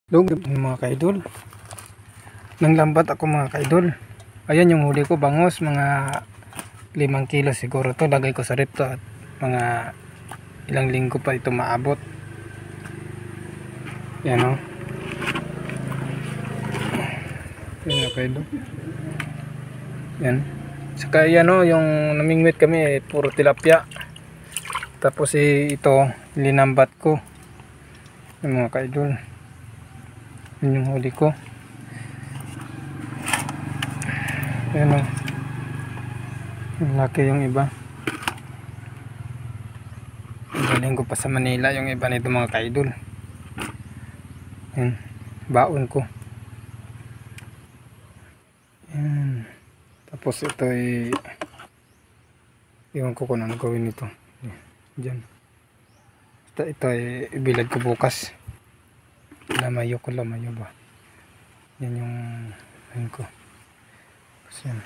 Lugod mga kaidol. Nanglambat ako mga kaidol. Ayan yung huli ko, bangos, mga 5 kilo siguro to. Lagay ko sa rep to at mga ilang linggo pa ito maabot. Yan o. Yan mga kaidol. Yan. Saka yan o, yung namingwit kami puro tilapia. Tapos ito linambat ko. Yan mga kaidol. Yan yung huli ko. Ayan o. Laki yung iba. Galing ko pa sa Manila yung iba nito mga kaidol. Ayan. Baon ko. Ayan. Tapos ito ay iwan ko kung ano gawin nito. Diyan. Ito ay ibilad ko bukas. Lamayo ba? Yan yung ano ko. Yan.